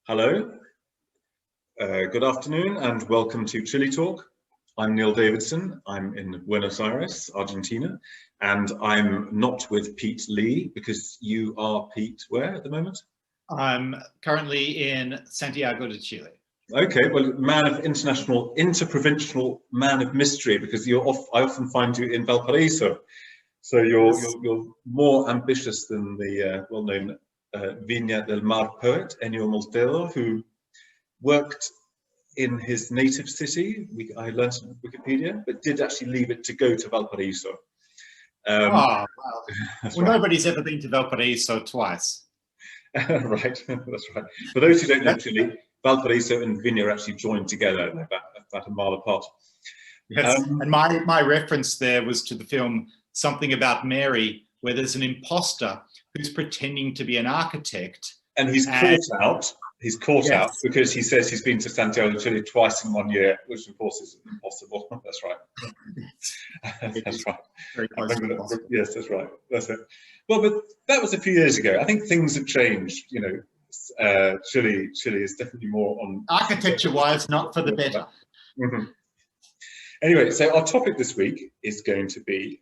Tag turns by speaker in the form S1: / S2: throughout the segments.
S1: Hello, good afternoon and welcome to Chile Talk. I'm Neil Davidson, I'm in Buenos Aires, Argentina, and I'm not with Pete Lee because you are, Pete, where at the moment?
S2: I'm currently in Santiago de Chile.
S1: Okay, well, man of interprovincial man of mystery, because I often find you in Valparaiso. So you're more ambitious than the well-known Viña del Mar poet, Ennio Montero, who worked in his native city, I learned in Wikipedia, but did actually leave it to go to Valparaiso.
S2: Well,
S1: right.
S2: Nobody's ever been to Valparaiso twice.
S1: Right, that's right. For those who don't know Chile, Valparaiso and Viña are actually joined together, about a mile apart.
S2: Yes, and my reference there was to the film Something About Mary, where there's an imposter who's pretending to be an architect.
S1: And he's caught out. He's caught out because he says he's been to Santiago de Chile twice in 1 year, which of course is impossible. That's right. That's right.
S2: Very close to impossible.
S1: Yes, that's right. That's it. Well, but that was a few years ago. I think things have changed. You know, Chile is definitely more on
S2: architecture-wise, not for the better.
S1: Mm-hmm. Anyway, so our topic this week is going to be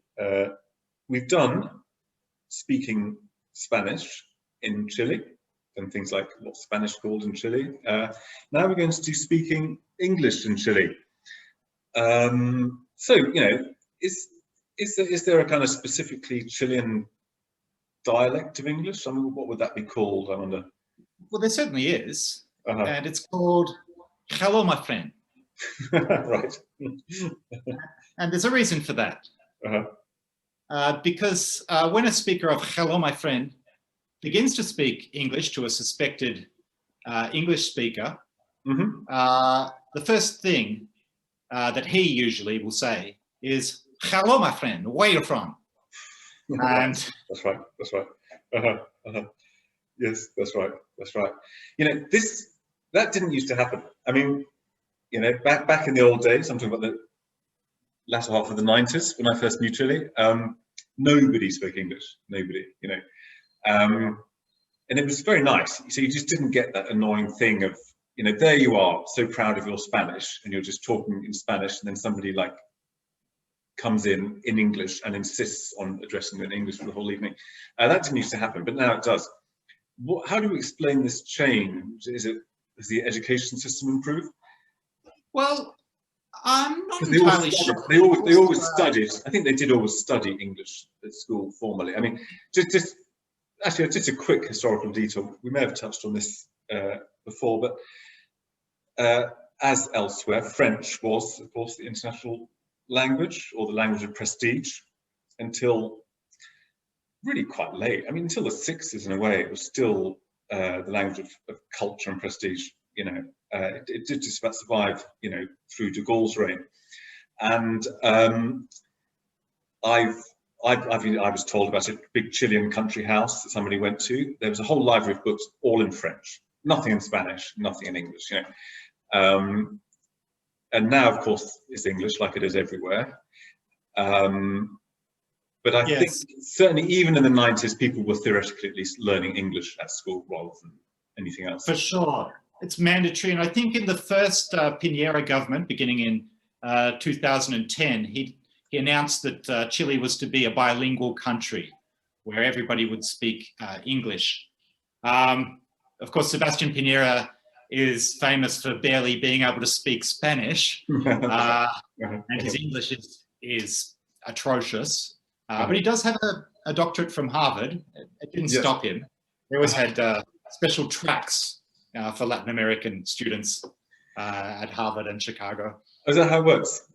S1: we've done speaking Spanish in Chile, and things like what's Spanish called in Chile. Now we're going to do speaking English in Chile. So, you know, is there a kind of specifically Chilean dialect of English? I mean, what would that be called, I wonder?
S2: Well, there certainly is, and it's called "Hello, my friend."
S1: Right.
S2: And there's a reason for that. Because when a speaker of "Hello, my friend" begins to speak English to a suspected English speaker, the first thing that he usually will say is, "Hello, my friend, where are you from?" And
S1: that's right. That's right. Yes, that's right. That's right. You know, that didn't used to happen. I mean, you know, back in the old days, I'm talking about the latter half of the 90s when I first knew Chile. Nobody spoke English. Nobody. You know. And it was very nice. So you just didn't get that annoying thing of, you know, there you are, so proud of your Spanish, and you're just talking in Spanish, and then somebody like comes in English and insists on addressing you in English for the whole evening. That didn't used to happen, but now it does. How do we explain this change? Has the education system improved?
S2: Well, I'm not entirely sure.
S1: They always studied. I think they did always study English at school formally. I mean, actually, just a quick historical detail. We may have touched on this before, but as elsewhere, French was, of course, the international language, or the language of prestige, until really quite late. I mean, until the 60s, in a way, it was still the language of culture and prestige. You know, it did just about survive, you know, through de Gaulle's reign. And I was told about a big Chilean country house that somebody went to. There was a whole library of books, all in French, nothing in Spanish, nothing in English. You know, and now, of course, it's English, like it is everywhere. But I think certainly, even in the 90s, people were theoretically at least learning English at school rather than anything else.
S2: For sure, it's mandatory. And I think in the first Piñera government, beginning in 2010, he announced that Chile was to be a bilingual country where everybody would speak English. Of course, Sebastián Piñera is famous for barely being able to speak Spanish, and his English is atrocious. But he does have a doctorate from Harvard. It didn't stop him. He always had special tracks for Latin American students at Harvard and Chicago.
S1: Is that how it works?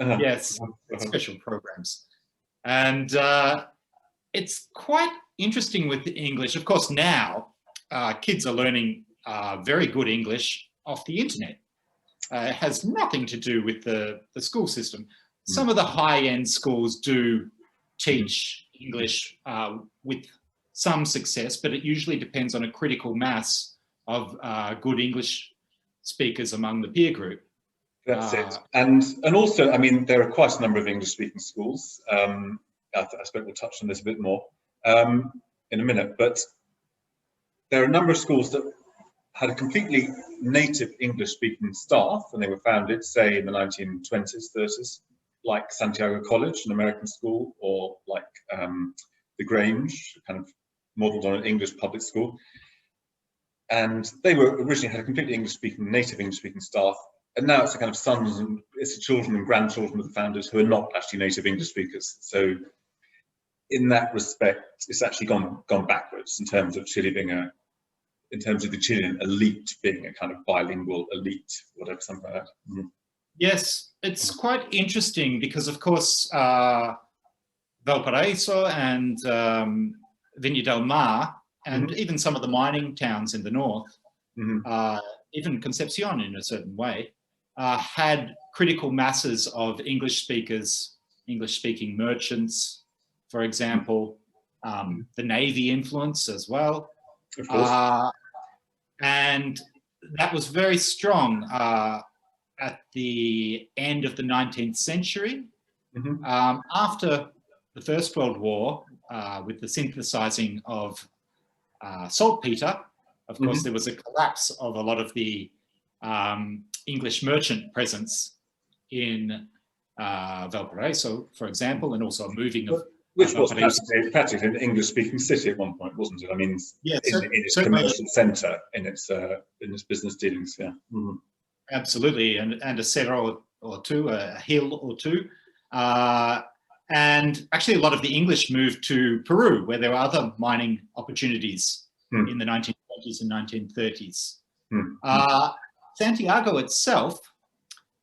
S2: Yes, special programs. And it's quite interesting with the English. Of course, now kids are learning very good English off the internet. It has nothing to do with the school system. Some of the high-end schools do teach English with some success, but it usually depends on a critical mass of good English speakers among the peer group.
S1: That's it. And also, I mean, there are quite a number of English-speaking schools. I suppose we'll touch on this a bit more in a minute, but there are a number of schools that had a completely native English-speaking staff, and they were founded, say, in the 1920s, 30s, like Santiago College, an American school, or like the Grange, kind of modelled on an English public school. And they were originally had a completely English-speaking, native English-speaking staff, and now it's the kind of sons and it's the children and grandchildren of the founders who are not actually native English speakers. So, in that respect, it's actually gone backwards in terms of Chile being in terms of the Chilean elite being a kind of bilingual elite, whatever, something like that. Mm.
S2: Yes, it's quite interesting because, of course, Valparaiso and Viña del Mar, and even some of the mining towns in the north, even Concepcion in a certain way, had critical masses of English speakers, English-speaking merchants, for example, the Navy influence as well.
S1: Of course.
S2: And that was very strong at the end of the 19th century. After the First World War, with the synthesizing of saltpeter, of course, there was a collapse of a lot of the English merchant presence in Valparaiso, for example, and also a moving of...
S1: Which was practically an English-speaking city at one point, wasn't it? I mean,
S2: yeah,
S1: in its commercial centre, in its business dealings, yeah.
S2: Absolutely, and a cerro or two, a hill or two. And actually, a lot of the English moved to Peru, where there were other mining opportunities in the 1920s and 1930s. Santiago itself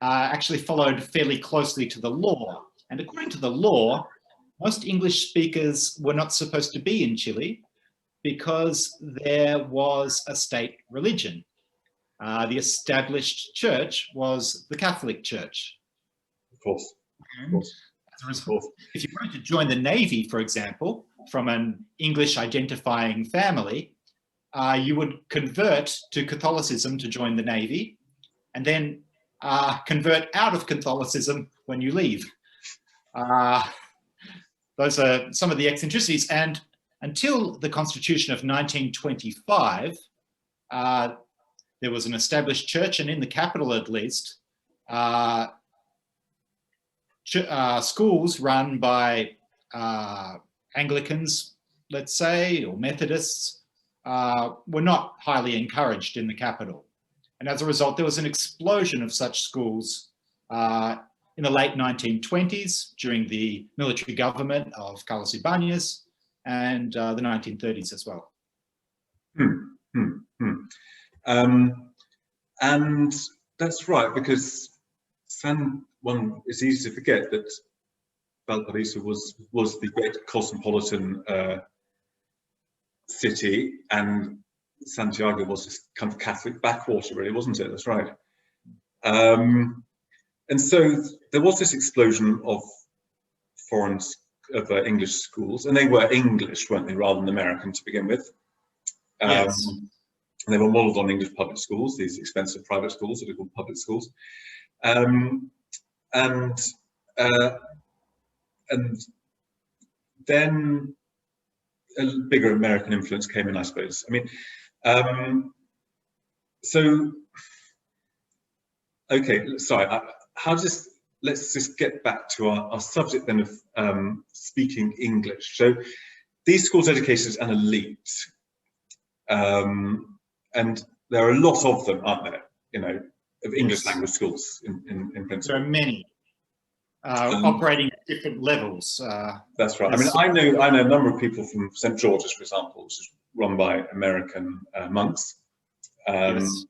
S2: actually followed fairly closely to the law. And according to the law, most English speakers were not supposed to be in Chile because there was a state religion. The established church was the Catholic Church.
S1: Of course.
S2: Of course. If you wanted to join the Navy, for example, from an English identifying family, you would convert to Catholicism to join the Navy, and then convert out of Catholicism when you leave. Those are some of the eccentricities. And until the Constitution of 1925, there was an established church, and in the capital at least, schools run by Anglicans, let's say, or Methodists, were not highly encouraged in the capital. And as a result, there was an explosion of such schools in the late 1920s during the military government of Carlos Ibáñez, and the 1930s as well.
S1: And that's right, because it's easy to forget that Valparaiso was the great cosmopolitan city, and Santiago was this kind of Catholic backwater, really, wasn't it? That's right. And so there was this explosion of English schools, and they were English, weren't they, rather than American to begin with.
S2: Yes.
S1: And they were modelled on English public schools, these expensive private schools that are called public schools. And then a bigger American influence came in, I suppose. I mean, so, okay, sorry, let's just get back to our subject then of speaking English. So these schools educated is an elite, and there are a lot of them, aren't there? You know, of English language schools in principle.
S2: There are many operating at different levels.
S1: That's right. I mean, I know a number of people from St. George's, for example, which is run by American monks.
S2: Yes.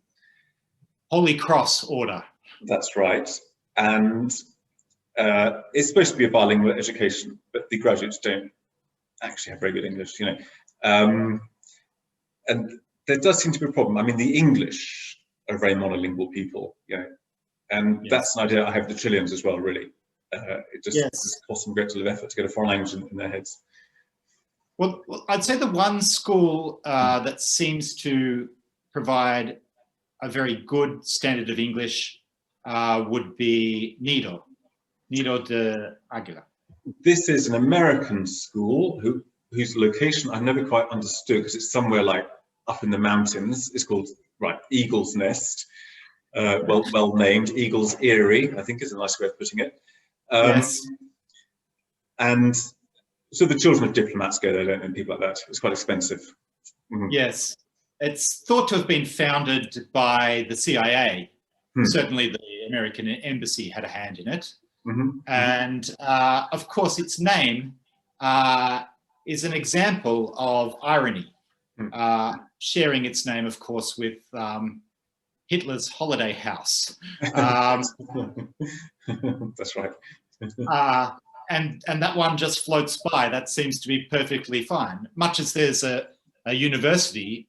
S2: Holy Cross Order.
S1: That's right. And it's supposed to be a bilingual education, but the graduates don't actually have very good English, you know. And there does seem to be a problem. I mean, the English are very monolingual people, you know, and that's an idea I have of the Chileans as well, really. It just costs them a great deal of effort to get a foreign language in their heads.
S2: Well, I'd say the one school that seems to provide a very good standard of English would be Nido de Aguila.
S1: This is an American school whose location I've never quite understood, because it's somewhere like up in the mountains. It's called Right, eagle's nest. Well named. Eagle's eyrie, I think, is a nice way of putting it.
S2: Yes.
S1: And so the children of diplomats go there, don't they, and people like that. It's quite expensive. Mm-hmm.
S2: Yes. It's thought to have been founded by the CIA. Certainly the American embassy had a hand in it. And of course, its name is an example of irony, sharing its name, of course, with Hitler's holiday house.
S1: That's right.
S2: And that one just floats by. That seems to be perfectly fine. Much as there's a university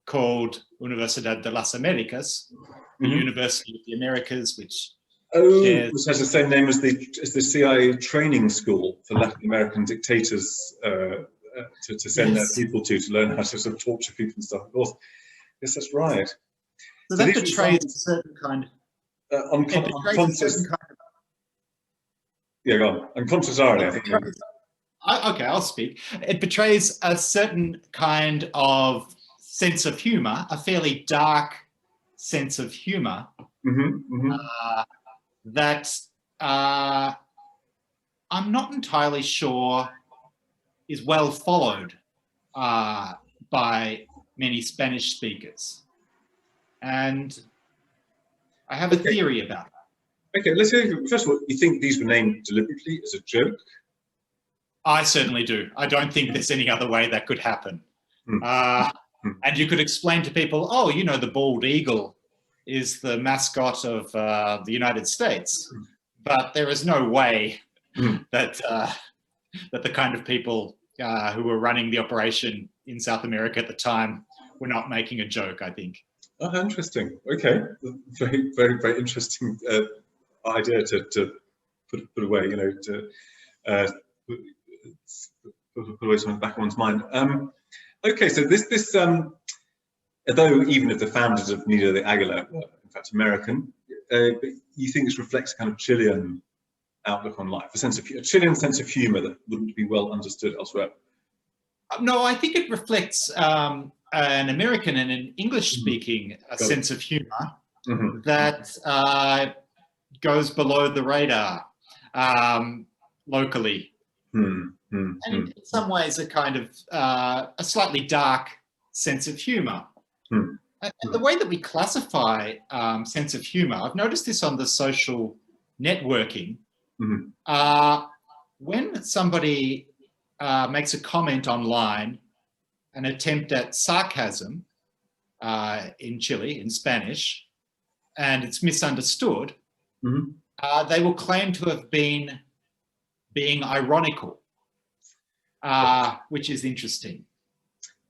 S2: called Universidad de las Americas, the University of the Americas, which
S1: which has the same name as the CIA training school for Latin American dictators to send their people to learn how to sort of torture people and stuff. Of course, yes, that's right.
S2: So that betrays a certain kind of
S1: unconscious. Yeah, go on. Unconscious irony, I think.
S2: Okay, I'll speak. It betrays a certain kind of sense of humor, a fairly dark sense of humor that I'm not entirely sure is well followed by many Spanish speakers. And I have a theory about that.
S1: Okay, let's say, first of all, you think these were named deliberately as a joke?
S2: I certainly do. I don't think there's any other way that could happen. And you could explain to people, oh, you know, the bald eagle is the mascot of the United States. But there is no way that that the kind of people who were running the operation in South America at the time were not making a joke, I think.
S1: Oh, interesting. Okay. Very, very, very interesting idea to put away, you know, to put away something back in one's mind. Okay, so this although even if the founders of Nido de Aguila were in fact American, but you think this reflects a kind of Chilean outlook on life, a Chilean sense of humour that wouldn't be well understood elsewhere?
S2: No, I think it reflects an American and an English-speaking sense of humour that goes below the radar locally. And in some ways a kind of a slightly dark sense of humour. And the way that we classify sense of humour, I've noticed this on the social networking, when somebody makes a comment online, an attempt at sarcasm in Chile, in Spanish, and it's misunderstood, they will claim to have been being ironical, which is interesting.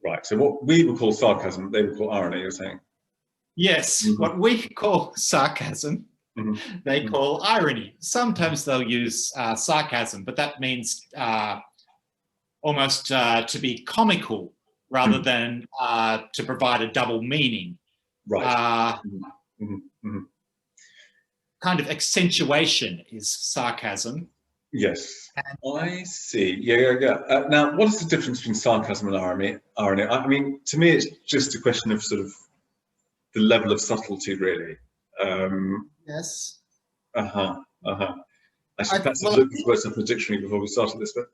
S1: Right, so what we would call sarcasm, they would call irony, you're saying?
S2: Yes, what we call sarcasm, they call irony. Sometimes they'll use sarcasm, but that means almost to be comical rather than to provide a double meaning.
S1: Right.
S2: Kind of accentuation is sarcasm.
S1: Yes, I see. Yeah. Now, what is the difference between sarcasm and irony? I mean, to me, it's just a question of sort of the level of subtlety, really.
S2: Yes.
S1: I should perhaps have looked at words up in the dictionary before we started this, but.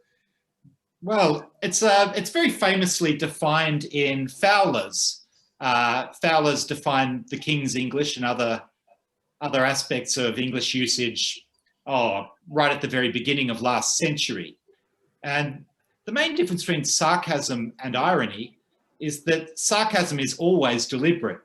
S2: Well, it's very famously defined in Fowler's. Fowler's defined the King's English and other aspects of English usage right at the very beginning of last century. And the main difference between sarcasm and irony is that sarcasm is always deliberate,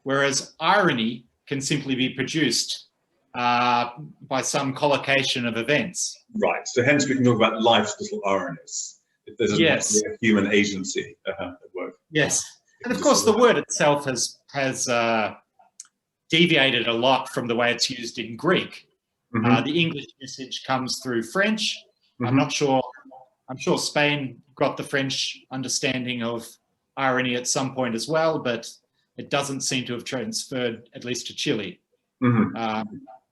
S2: whereas irony can simply be produced by some collocation of events. Right,
S1: so hence we can talk about life's little ironies. If there's a human agency at work.
S2: Yes, and of course the word itself has deviated a lot from the way it's used in Greek. The English usage comes through French. I'm sure Spain got the French understanding of irony at some point as well, but it doesn't seem to have transferred, at least to Chile.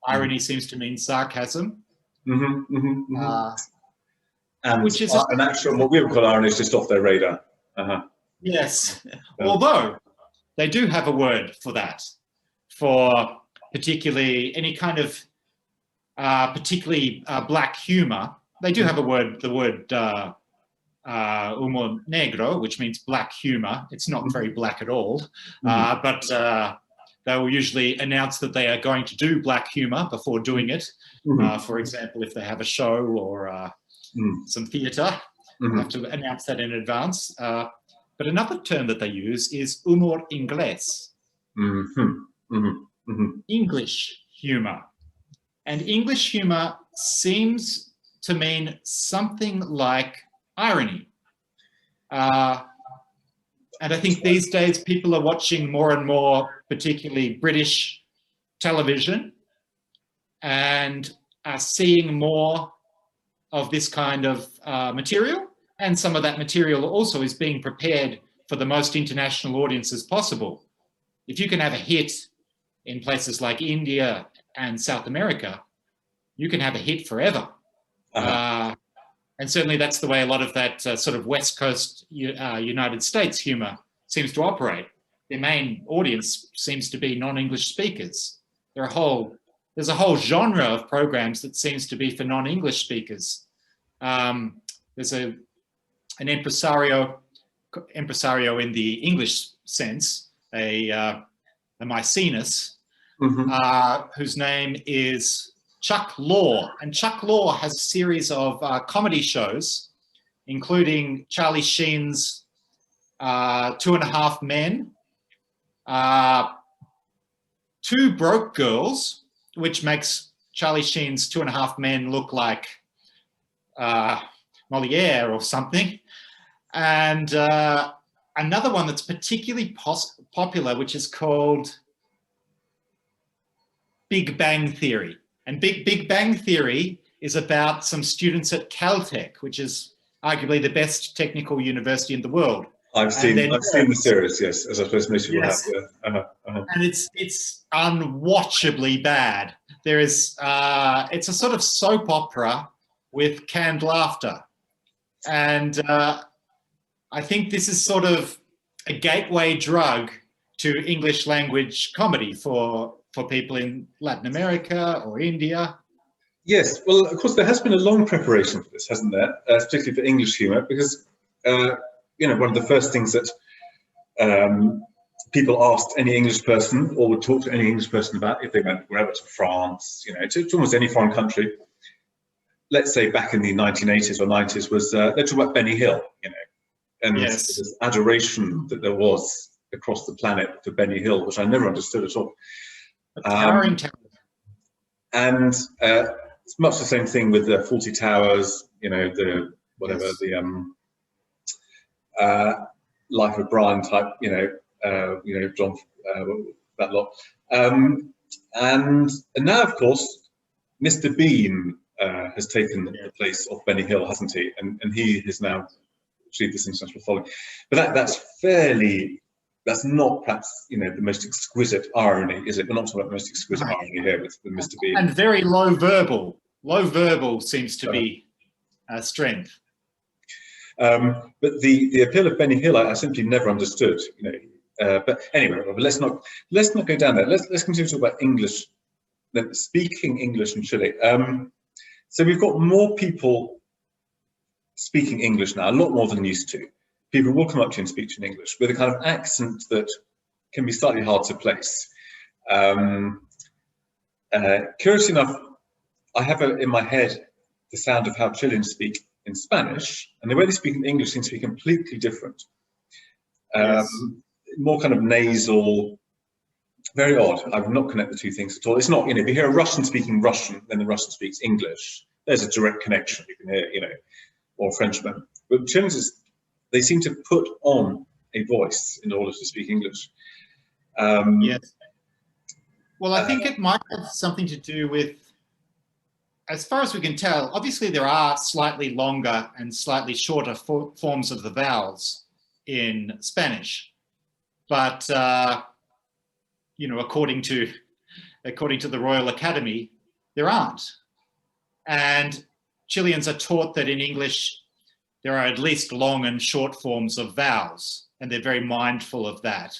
S2: Irony seems to mean sarcasm.
S1: Which is what we would call irony is just off their radar.
S2: Yes, although they do have a word for that, for particularly any kind of particularly black humor. They do have a word, the word humor negro, which means black humor. It's not very black at all, but they will usually announce that they are going to do black humor before doing it. For example, if they have a show or some theatre, they have to announce that in advance. But another term that they use is humor inglés, English humor. And English humor seems to mean something like irony. And I think these days people are watching more and more, particularly British television, and are seeing more of this kind of material. And some of that material also is being prepared for the most international audiences possible. If you can have a hit in places like India and South America, you can have a hit forever. And certainly that's the way a lot of that sort of West Coast United States humor seems to operate. Their main audience seems to be non-English speakers. There's a whole genre of programs that seems to be for non-English speakers. There's an impresario in the English sense, a Maecenas, whose name is Chuck Lorre. And Chuck Lorre has a series of comedy shows, including Charlie Sheen's 2.5 Men, Two Broke Girls, which makes Charlie Sheen's 2.5 Men look like Moliere or something. And another one that's particularly popular, which is called Big Bang Theory. And Big Bang Theory is about some students at Caltech, which is arguably the best technical university in the world.
S1: I've seen the series, yes, as I suppose most people have. Yeah.
S2: And it's unwatchably bad. There is it's a sort of soap opera with canned laughter, and I think this is sort of a gateway drug to English language comedy for people in Latin America or India.
S1: Yes, well, of course, there has been a long preparation for this, hasn't there? Particularly for English humour, because one of the first things that people asked any English person or would talk to any English person about if they went wherever, to France, to almost any foreign country, let's say back in the 1980s or 90s, was they'd talk about Benny Hill, and this adoration that there was across the planet for Benny Hill, which I never understood at all. And it's much the same thing with the Fawlty Towers, the whatever, the Life of Brian type, John, that lot. And now, of course, Mr. Bean has taken the place of Benny Hill, hasn't he? And he has now achieved this international following. But that's not perhaps the most exquisite irony, is it? We're not talking about the most exquisite irony here with Mr. Bean.
S2: And very low verbal. Low verbal seems to be strength.
S1: But the appeal of Benny Hill, I simply never understood. But anyway, let's not go down there. Let's continue to talk about English, speaking English in Chile. So we've got more people speaking English now, a lot more than used to. People will come up to you and speak to you in English with a kind of accent that can be slightly hard to place. Curiously enough, I have in my head the sound of how Chileans speak in Spanish, and the way they speak in English seems to be completely different. More kind of nasal, very odd. I would not connect the two things at all. It's not, if you hear a Russian speaking Russian, then the Russian speaks English. There's a direct connection. You can hear, or Frenchman. But Chileans, they seem to put on a voice in order to speak English.
S2: Yes. Well, I think it might have something to do with, as far as we can tell, obviously there are slightly longer and slightly shorter forms of the vowels in Spanish, but according to the Royal Academy, there aren't. And Chileans are taught that in English there are at least long and short forms of vowels, and they're very mindful of that.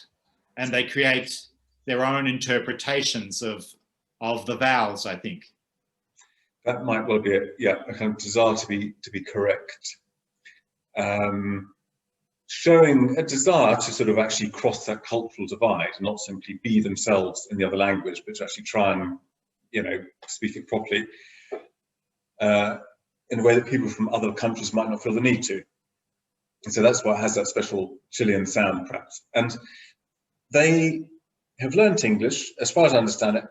S2: and they create their own interpretations of the vowels, I think.
S1: That might well be it. Yeah, a kind of desire to be correct, showing a desire to sort of actually cross that cultural divide, not simply be themselves in the other language, but to actually try and, you know, speak it properly in a way that people from other countries might not feel the need to. And so that's why it has that special Chilean sound, perhaps. And they have learnt English, as far as I understand it.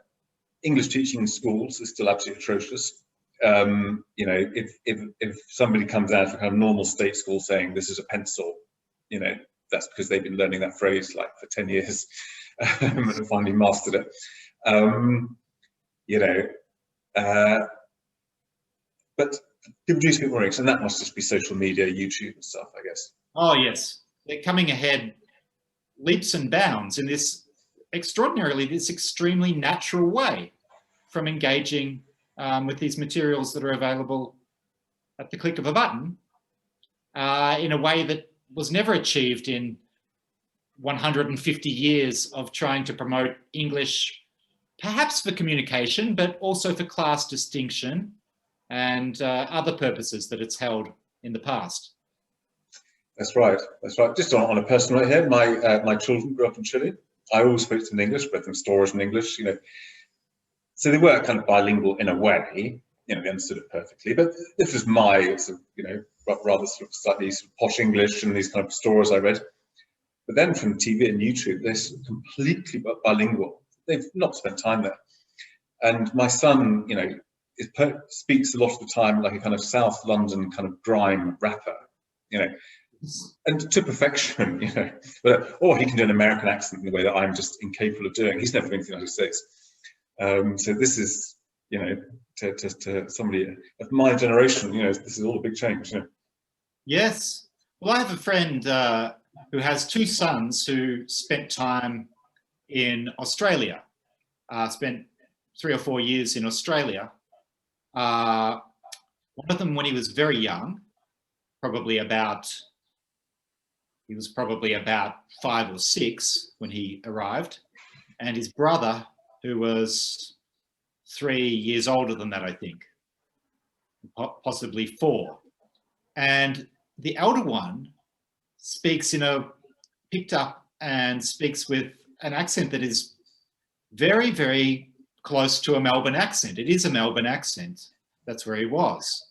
S1: English teaching in schools is still absolutely atrocious. You know, if somebody comes out of a kind of normal state school saying this is a pencil, you know, that's because they've been learning that phrase like for 10 years and finally mastered it. You know, but people do speak more English, and that must just be social media, YouTube and stuff, I guess.
S2: Oh yes, they're coming ahead leaps and bounds in this extremely natural way from engaging with these materials that are available at the click of a button in a way that was never achieved in 150 years of trying to promote English, perhaps for communication, but also for class distinction and other purposes that it's held in the past.
S1: That's right. That's right. Just on a personal note here, my children grew up in Chile. I always spoke to them in English, both in stores and English, you know. So they were kind of bilingual in a way, you know, they understood it perfectly. But this was my, sort of, you know, rather sort of slightly sort of posh English and these kind of stories I read. But then from TV and YouTube, they're completely bilingual. They've not spent time there. And my son, you know, speaks a lot of the time like a kind of South London kind of grime rapper, you know, and to perfection, you know. But, or he can do an American accent in a way that I'm just incapable of doing. He's never been to the United States. So this is, you know, to somebody of my generation, you know, this is all a big change. You know?
S2: Yes. Well, I have a friend who has two sons who spent time in Australia, spent 3 or 4 years in Australia. One of them when he was very young, he was probably about 5 or 6 when he arrived, and his brother, who was 3 years older than that, I think, possibly 4. And the elder one speaks picked up and speaks with an accent that is very, very close to a Melbourne accent. It is a Melbourne accent. That's where he was.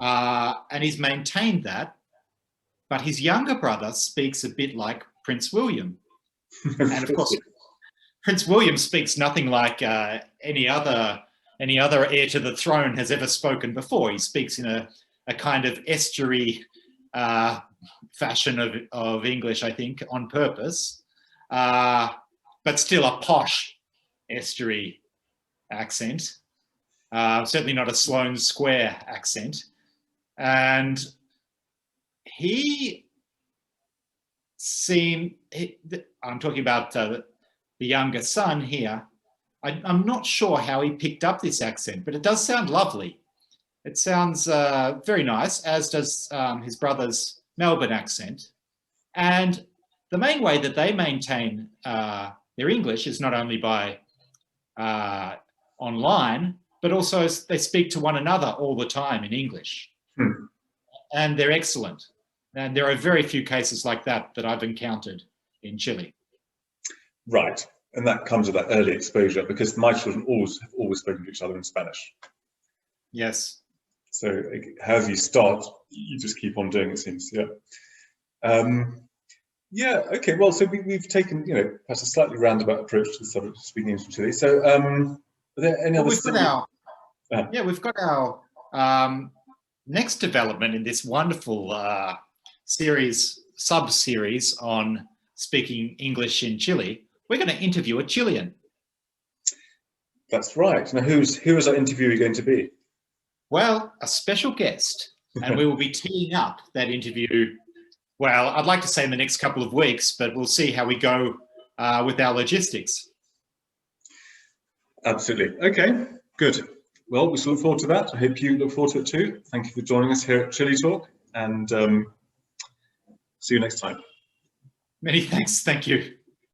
S2: And he's maintained that. But his younger brother speaks a bit like Prince William. And of course, Prince William speaks nothing like any other heir to the throne has ever spoken before. He speaks in a kind of estuary fashion of English, I think, on purpose, but still a posh estuary accent, certainly not a Sloane Square accent. And I'm talking about the younger son here. I'm not sure how he picked up this accent, but it does sound lovely. It sounds very nice, as does his brother's Melbourne accent. And the main way that they maintain their English is not only by online, but also they speak to one another all the time in English. And they're excellent. And there are very few cases like that I've encountered in Chile.
S1: Right. And that comes with that early exposure, because my children have always spoken to each other in Spanish.
S2: Yes.
S1: So however you start, you just keep on doing, it seems. Yeah. Yeah. Okay. Well, so we've taken, you know, perhaps a slightly roundabout approach to the subject of speaking English in Chile. So, are there any other?
S2: We've got our next development in this wonderful sub-series on speaking English in Chile. We're going to interview a Chilean.
S1: That's right. Now, who is our interviewee going to be?
S2: Well, a special guest, and we will be teeing up that interview. Well, I'd like to say in the next couple of weeks, but we'll see how we go with our logistics.
S1: Absolutely. Okay, good. Well, we shall look forward to that. I hope you look forward to it too. Thank you for joining us here at Chile Talk, and see you next time.
S2: Many thanks. Thank you.